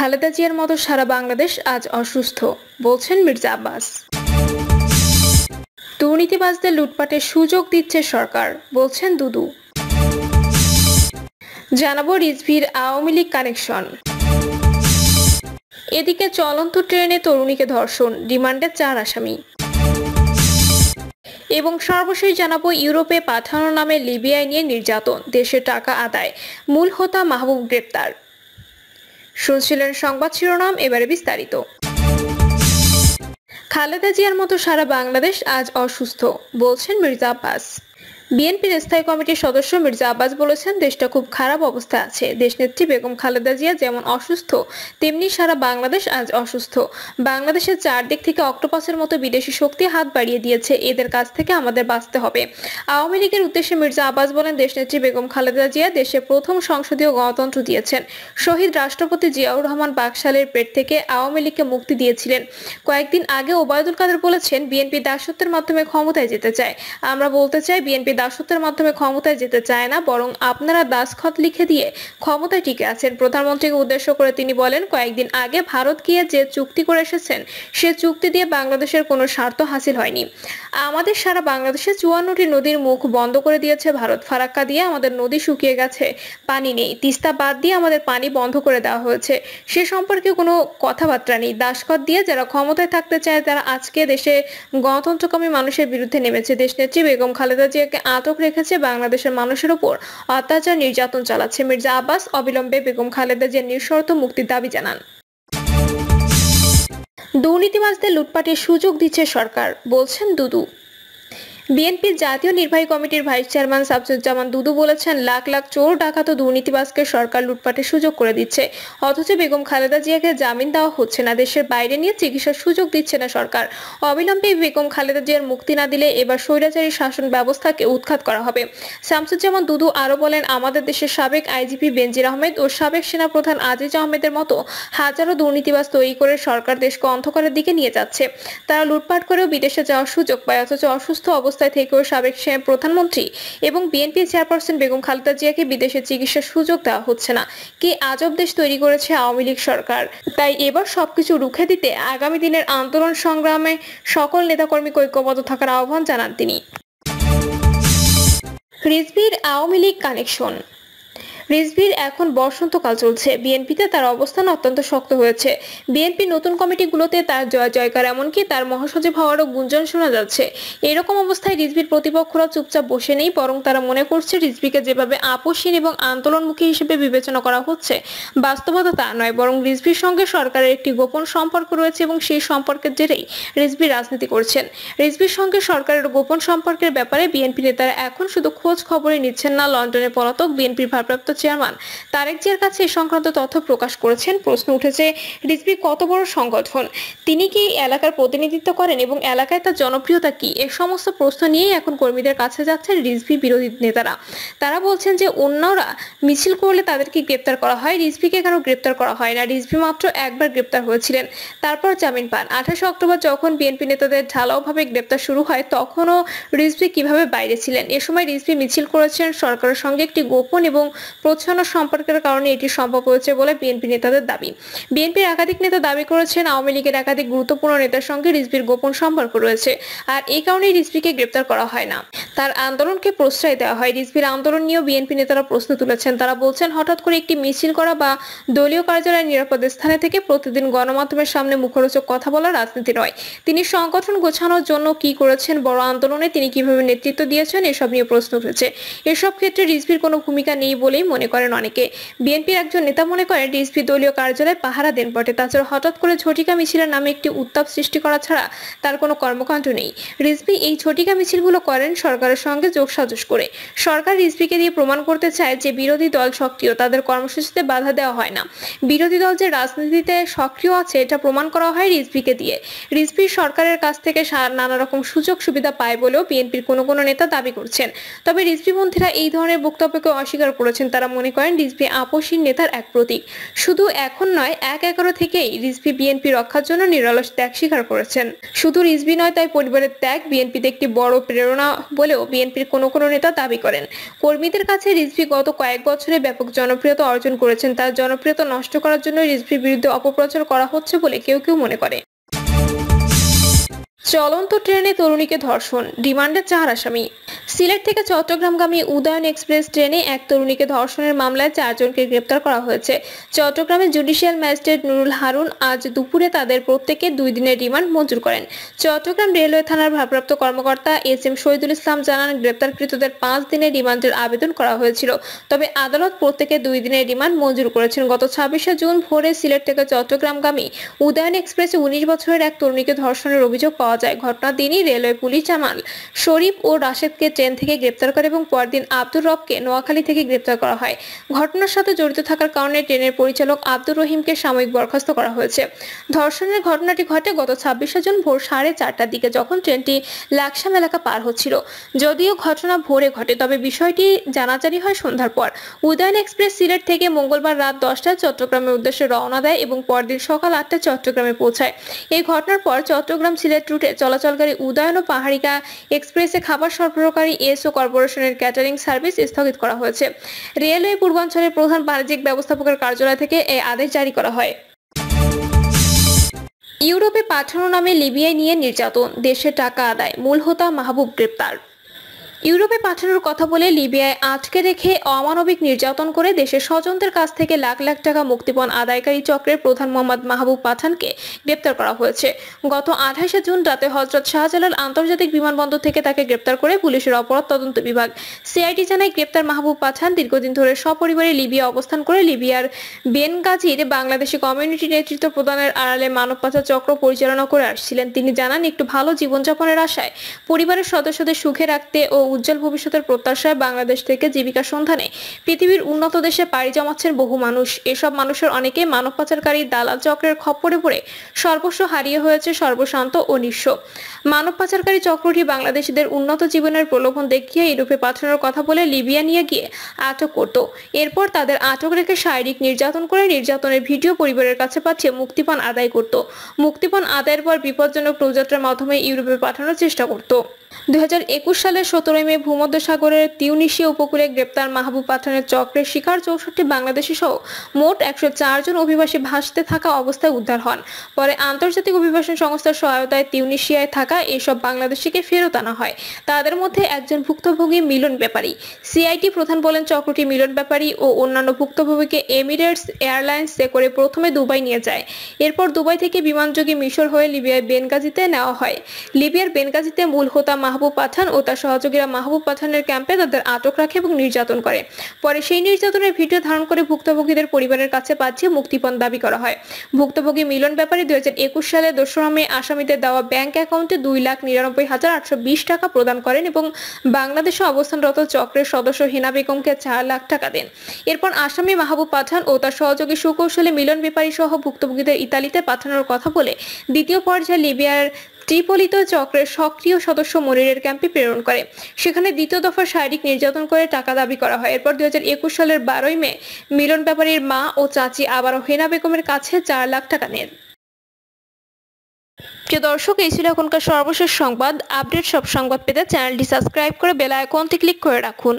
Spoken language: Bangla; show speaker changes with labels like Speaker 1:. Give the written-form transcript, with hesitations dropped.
Speaker 1: খালেদা জিয়ার মতো সারা বাংলাদেশ আজ অসুস্থ, বলছেন মির্জা আব্বাস। দুর্নীতিবাজদের লুটপাটের সুযোগ দিচ্ছে সরকার, বলছেন দুদু। জানাবো রিজভির আওয়ামী লীগ কানেকশন। এদিকে চলন্ত ট্রেনে তরুণীকে ধর্ষণ, রিমান্ডে 4 আসামি। এবং সর্বশেষ জানাবো ইউরোপে পাঠানোর নামে লিবিয়ায় নিয়ে নির্যাতন, দেশের টাকা আদায়, মূল হোতা মাহবুব গ্রেপ্তার। শুনছিলেন সংবাদ শিরোনাম, এবারে বিস্তারিত। খালেদা জিয়ার মতো সারা বাংলাদেশ আজ অসুস্থ, বলছেন মির্জা আব্বাস। বিএনপির স্থায়ী কমিটির সদস্য মির্জা আব্বাস বলেছেন, দেশটা খুব খারাপ অবস্থায় আছে। দেশনেত্রী বেগম খালেদা জিয়া যেমন অসুস্থ, তেমনি সারা বাংলাদেশ আজ অসুস্থ। বাংলাদেশের চারদিক থেকে অক্টোপাসের মতো বিদেশি শক্তি হাত বাড়িয়ে দিয়েছে, এদের কাছ থেকে আমাদের বাঁচতে হবে। আওয়ামী লীগের উদ্দেশ্যে মির্জা আব্বাস বলেন, দেশনেত্রী বেগম খালেদা জিয়া দেশে প্রথম সংসদীয় গণতন্ত্র দিয়েছেন। শহীদ রাষ্ট্রপতি জিয়াউর রহমান বাকশালের পেট থেকে আওয়ামী লীগকে মুক্তি দিয়েছিলেন। কয়েকদিন আগে ওবায়দুল কাদের বলেছেন, বিএনপি দাসত্বের মাধ্যমে ক্ষমতায় যেতে চায়। আমরা বলতে চাই, বিএনপি দাসত্বের মাধ্যমে ক্ষমতায় যেতে চায় না, বরং আপনারা দাসখত লিখে দিয়ে ক্ষমতায় টিকে আছেন। প্রধানমন্ত্রীকে উদ্দেশ্য করে তিনি বলেন, কয়েকদিন আগে ভারত গিয়ে যে চুক্তি করে এসেছেন, সে চুক্তি দিয়ে বাংলাদেশের কোনো স্বার্থ হাসিল হয়নি। আমাদের সারা বাংলাদেশে 54টি নদীর মুখ বন্ধ করে দিয়েছে ভারত। ফারাক্কা দিয়ে আমাদের নদী শুকিয়ে গেছে, পানি নেই। তিস্তা বাদ দিয়ে আমাদের পানি বন্ধ করে দেওয়া হয়েছে, সে সম্পর্কে কোনো কথাবার্তা নেই। দাসখত দিয়ে যারা ক্ষমতায় থাকতে চায়, তারা আজকে দেশে গণতন্ত্রকামী মানুষের বিরুদ্ধে নেমেছে। দেশনেত্রী বেগম খালেদা জিয়াকে আটক রেখেছে, বাংলাদেশের মানুষের উপর অত্যাচার নির্যাতন চালাচ্ছে। মির্জা আব্বাস অবিলম্বে বেগম খালেদা জিয়ার নিঃশর্ত মুক্তির দাবি জানান। দুর্নীতিবাজদের লুটপাটের সুযোগ দিচ্ছে সরকার, বলছেন দুদু। বিএনপির জাতীয় নির্বাহী কমিটির ভাইস চেয়ারম্যান শামসুজ্জামান দুদু বলেছেন, লাখ লাখ চোর ডাকাত ও দুর্নীতিবাজকে সরকার লুটপাটের সুযোগ করে দিচ্ছে, অথচ বেগম খালেদা জিয়াকে জামিন দেওয়া হচ্ছে না, দেশের বাইরে নিয়ে চিকিৎসার সুযোগ দিচ্ছে না সরকার। অবিলম্বে বেগম খালেদা জিয়ার মুক্তি না দিলে এবার স্বৈরাচারী শাসন ব্যবস্থাকে উৎখাত করা হবে। শামসুজ্জামান দুদু আরো বলেন, আমাদের দেশের সাবেক আইজিপি বেনজির আহমেদ ও সাবেক সেনাপ্রধান আজিজ আহমেদের মতো হাজারো দুর্নীতিবাজ তৈরি করে সরকার দেশকে অন্ধকারের দিকে নিয়ে যাচ্ছে। তারা লুটপাট করেও বিদেশে যাওয়ার সুযোগ পায়, অথচ অসুস্থ অবস্থায় থেকেও সাবেক প্রধানমন্ত্রী এবং বিএনপি চেয়ারপারসন বেগম খালেদা জিয়াকে বিদেশে চিকিৎসার সুযোগ দেওয়া হচ্ছে না। কি আজব দেশ তৈরি করেছে আওয়ামী লীগ সরকার। তাই এবার সবকিছু রুখে দিতে আগামী দিনের আন্দোলন সংগ্রামে সকল নেতাকর্মীকে ঐক্যবদ্ধ থাকার আহ্বান জানান তিনি। রিজভির আওয়ামী লীগ কানেকশন। রিজভির এখন বসন্তকাল চলছে, বিএনপিতে তার অবস্থান অত্যন্ত শক্ত হয়েছে। বিএনপি নতুন কমিটিগুলোতে তার জয় জয়কার, এমনকি তার মহাসচিব হওয়ারও গুঞ্জন শোনা যাচ্ছে। এরকম অবস্থায় রিজভির প্রতিপক্ষরা চুপচাপ বসে নেই, বরং তারা মনে করছে রিজভিকে যেভাবে আপোষহীন এবং আন্দোলনমুখী হিসেবে বিবেচনা করা হচ্ছে, বাস্তবতা তা নয়, বরং রিজভির সঙ্গে সরকারের একটি গোপন সম্পর্ক রয়েছে এবং সেই সম্পর্কের জেরেই রিজভি রাজনীতি করছেন। রিজভির সঙ্গে সরকারের গোপন সম্পর্কের ব্যাপারে বিএনপি নেতারা এখন শুধু খোঁজ খবরই নিচ্ছেন না, লন্ডনে পলাতক বিএনপির ভারপ্রাপ্ত চেয়ারম্যান তারেক জিয়ার কাছে এ সংক্রান্ত তথ্য প্রকাশ করেছেন। প্রশ্ন উঠেছে, রিজভি কত বড় সংগঠন, তিনি কি এলাকার প্রতিনিধিত্ব করেন এবং এলাকায় তার জনপ্রিয়তা কি? এই সমস্ত প্রশ্ন নিয়েই এখন কর্মীদের কাছে যাচ্ছেন রিজভি বিরোধী নেতারা। তারা বলছেন যে অন্যরা মিছিল করলে তাদেরকে গ্রেপ্তার করা হয়, রিজভিকে কেন গ্রেপ্তার করা হয় না? রিজভি মাত্র একবার গ্রেপ্তার হয়েছিলেন, তারপর জামিন পান। 28 অক্টোবর যখন বিএনপি নেতাদের ঢালাওভাবে গ্রেপ্তার শুরু হয়, তখনও রিজভি কিভাবে বাইরে ছিলেন? এ সময় রিজভি মিছিল করেছেন সরকারের সঙ্গে একটি গোপন এবং প্রচ্ছন্ন সম্পর্কের কারণে এটি সম্ভব হয়েছে বলে বিএনপি নেতাদের দাবি। বিএনপির একাধিক নেতা দাবি করেছেন, আওয়ামী লীগের একাধিক গুরুত্বপূর্ণ নেতার সঙ্গে রিজভির গোপন সম্পর্ক রয়েছে, আর এই কারণেই রিজভিকে গ্রেপ্তার করা হয় না, তার আন্দোলনকে প্রশ্রয় দেওয়া হয়। রিজভির আন্দোলন নিয়েও বিএনপি নেতারা প্রশ্ন তুলেছেন। তারা বলছেন, হঠাৎ করে একটি মিছিল করা বা দলীয় কার্যালয়ের নিরাপদ স্থানে থেকে প্রতিদিন গণমাধ্যমের সামনে মুখরোচক কথা বলা রাজনীতি নয়। তিনি সংগঠন গোছানোর জন্য কি করেছেন, বড় আন্দোলনে তিনি কিভাবে নেতৃত্ব দিয়েছেন, এসব নিয়ে প্রশ্ন উঠেছে। এসব ক্ষেত্রে রিজভির কোনো ভূমিকা নেই বলেই মনে করেন অনেকে। বিএনপির একজন নেতা মনে করেন, রিজভি দলীয় কার্যালয়ে পাহারা দেন বটে, তাছাড়া হঠাৎ করে ঝটিকা মিছিলের নামে একটি উত্তাপ সৃষ্টি করা ছাড়া তার কোনো কর্মকাণ্ড নেই। রিজভি এই ঝটিকা মিছিলগুলো করেন সরকারের সঙ্গে যোগসাজশ করে। সরকার রিজভিকে দিয়ে প্রমাণ করতে চায় যে বিরোধী দল সক্রিয়, তাদের কর্মসূচিতে বাধা দেওয়া হয় না। বিরোধী দল যে রাজনীতিতে সক্রিয় আছে, এটা প্রমাণ করা হয় রিজভিকে দিয়ে। রিজভি সরকারের কাছ থেকে নানা রকম সুযোগ সুবিধা পায় বলেও বিএনপির কোনো নেতা দাবি করছেন। তবে রিজভিপন্থীরা এই ধরনের বক্তব্যকে অস্বীকার করেছেন। তারা তারা মনে করেন রিজভী আপসহীন নেতার এক প্রতীক। শুধু এখন নয়, ১/১১ থেকেই রিজভী বিএনপি রক্ষার জন্য নিরলস ত্যাগ স্বীকার করেছেন। শুধু রিজভী নয়, তাই পরিবারের ত্যাগ বিএনপিতে একটি বড় প্রেরণা বলেও বিএনপির কোনো নেতা দাবি করেন। কর্মীদের কাছে রিজভী গত কয়েক বছরে ব্যাপক জনপ্রিয়তা অর্জন করেছেন। তার জনপ্রিয়তা নষ্ট করার জন্য রিজভীর বিরুদ্ধে অপপ্রচার করা হচ্ছে বলে কেউ মনে করে। চলন্ত ট্রেনে তরুণীকে ধর্ষণ, রিমান্ডে 4 আসামি। সিলেট থেকে চট্টগ্রামগামী উদয়ন এক্সপ্রেস ট্রেনে এক তরুণীকে ধর্ষণের মামলায় 4 জনকে গ্রেপ্তার করা হয়েছে। চট্টগ্রামের জুডিশিয়াল ম্যাজিস্ট্রেট নুরুল হারুন আজ দুপুরে তাদের প্রত্যেককে 2 দিনের রিমান্ড মঞ্জুর করেন। চট্টগ্রাম রেলওয়ে থানার ভারপ্রাপ্ত কর্মকর্তা এস.এম. শহীদুল ইসলাম জানান, গ্রেপ্তারকৃতদের 5 দিনের রিমান্ডের আবেদন করা হয়েছিল, তবে আদালত প্রত্যেকে 2 দিনের রিমান্ড মঞ্জুর করেছেন। গত 26শে জুন ভোরে সিলেট থেকে চট্টগ্রামগামী উদয়ন এক্সপ্রেসে 19 বছরের এক তরুণীকে ধর্ষণের অভিযোগ পাওয়া যায়। ঘটনার দিনই রেলওয়ে পুলিশ জামাল, শরীফ ও রাশেদকে ট্রেন থেকে গ্রেপ্তার করে এবং পরদিন আব্দুর রবকে নোয়াখালী থেকে গ্রেপ্তার করা হয়। ঘটনার সাথে জড়িত থাকার কারণে ট্রেনের পরিচালক আব্দুর রহিমকে সাময়িক বরখাস্ত করা হয়েছে। ধর্ষণের ঘটনাটি ঘটে গত 26শে জুন ভোর 4:30টার দিকে, যখন ট্রেনটি লাকসাম এলাকা পার হচ্ছিল। যদিও ঘটনা ভোরে ঘটে, তবে বিষয়টি জানাজানি হয় সন্ধ্যার পর। উদয়ন এক্সপ্রেস সিলেট থেকে মঙ্গলবার রাত 10টায় চট্টগ্রামের উদ্দেশ্যে রওনা দেয় এবং পরদিন সকাল 8টায় চট্টগ্রামে পৌঁছায়। এই ঘটনার পর চট্টগ্রাম সিলেট রুটে চলাচলকারী উদয়ন ও পাহাড়িকা এক্সপ্রেসে খাবার সরবরাহকারী এসও কর্পোরেশনের ক্যাটারিং সার্ভিস স্থগিত করা হয়েছে। রেলওয়ে পূর্বাঞ্চলের প্রধান বাণিজ্যিক ব্যবস্থাপকের কার্যালয় থেকে এই আদেশ জারি করা হয়। ইউরোপে পাঠানো নামে লিবিয়ায় নিয়ে নির্যাতন, দেশে টাকা আদায়, মূল হোতা মাহবুব গ্রেপ্তার। ইউরোপে পাঠানোর কথা বলে লিবিয়ায় আটকে রেখে অমানবিক নির্যাতন করে দেশের স্বজনদের কাছ থেকে লাখ লাখ টাকা মুক্তিপণ আদায়কারী চক্রের প্রধান মোহাম্মদ মাহবুব পাঠানকে গ্রেপ্তার করা হয়েছে। গত 28শে জুন রাতে হযরত শাহজালাল আন্তর্জাতিক বিমানবন্দর থেকে তাকে গ্রেপ্তার করে পুলিশের অপরাধ তদন্ত বিভাগ। সিআইডি জানায়, গ্রেপ্তার মাহবুব পাঠান দীর্ঘদিন ধরে সপরিবারে লিবিয়া অবস্থান করে লিবিয়ার বেনগাজির বাংলাদেশি কমিউনিটি নেতৃত্ব প্রদানের আড়ালে মানব পাচার চক্র পরিচালনা করে আসছিলেন। তিনি জানান, একটু ভালো জীবনযাপনের আশায়, পরিবারের সদস্যদের সুখে রাখতে ও উজ্জ্বল ভবিষ্যতের প্রত্যাশায় বাংলাদেশ থেকে জীবিকার সন্ধানে পৃথিবীর উন্নত দেশে পাড়ি জমাচ্ছেন বহু মানুষ। এসব মানুষের অনেকে মানব পাচারকারী দালাল চক্রের খপ্পরে পড়ে সর্বস্ব হারিয়ে হয়েছে সর্বশান্ত ও নিঃস্ব। মানব পাচারকারী চক্রটি বাংলাদেশিদের উন্নত জীবনের প্রলোভন দেখিয়ে ইউরোপে পাঠানোর কথা বলে লিবিয়া নিয়ে গিয়ে আটক করত। এরপর তাদের আটক রেখে শারীরিক নির্যাতন করে নির্যাতনের ভিডিও পরিবারের কাছে পাঠিয়ে মুক্তিপণ আদায় করত। মুক্তিপণ আদায়ের পর বিপজ্জনক নৌযাত্রার মাধ্যমে ইউরোপে পাঠানোর চেষ্টা করত। 2021 সালের 17 মে ভূমধ্যসাগরের তিউনিসিয়া উপকূলে গ্রেপ্তার মাহবুব পাঠানের চক্রের শিকার 64 বাংলাদেশি সহ মোট 104 জন অভিবাসী ভাসতে থাকা অবস্থায় উদ্ধার হন। পরে আন্তর্জাতিক অভিবাসন সংস্থার সহায়তায় তিউনিসিয়ায় থাকা এসব বাংলাদেশিকে ফেরত আনা হয়। তাদের মধ্যে একজন ভুক্তভোগী মিলন ব্যাপারী। সিআইটি প্রধান বলেন, চক্রটি মিলন ব্যাপারী ও অন্যান্য ভুক্তভোগীকে এমিরেটস এয়ারলাইন্সে করে প্রথমে দুবাই নিয়ে যায়। এরপর দুবাই থেকে বিমানযোগে মিশর হয়ে লিবিয়ার বেনগাজিতে নেওয়া হয়। লিবিয়ার বেনগাজিতে মূল হোতা মাহবুব পাঠান ও তার সহযোগীরা মাহবুব পাঠানের ক্যাম্পে তাদের আটক রাখে এবং নির্যাতন করে। পরে সেই নির্যাতনের ভিডিও ধারণ করে ভুক্তভোগীদের পরিবারের কাছে পাঠিয়ে মুক্তিপণ দাবি করা হয়। ভুক্তভোগী মিলন ব্যাপারী 2021 সালে 2 মে আসামিদের দেওয়া ব্যাংক অ্যাকাউন্টে 2,99,820 টাকা প্রদান করেন এবং বাংলাদেশে অবস্থানরত চক্রের সদস্য হিনা বেগমকে 4 লাখ টাকা দেন। এরপর আসামি মাহবুব পাঠান ও তার সহযোগী সুকৌশলে মিলন ব্যাপারী সহ ভুক্তভোগীদের ইতালিতে পাঠানোর কথা বলে দ্বিতীয় পর্যায়ে লিবিয়ার ত্রিপলিত চক্রের সক্রিয় সদস্য মনিরের ক্যাম্পে প্রেরণ করে। সেখানে দ্বিতীয় দফা শারীরিক নির্যাতন করে টাকা দাবি করা হয়। এরপর 2021 সালের 12 মে মিলন ব্যাপারীর মা ও চাচি আবারও হেনা বেগমের কাছে 4 লাখ টাকা নেন। প্রিয় দর্শক, এই ছিল এখনকার সর্বশেষ সংবাদ। আপডেট সব সংবাদ পেতে চ্যানেলটি সাবস্ক্রাইব করে বেল আইকনটি ক্লিক করে রাখুন।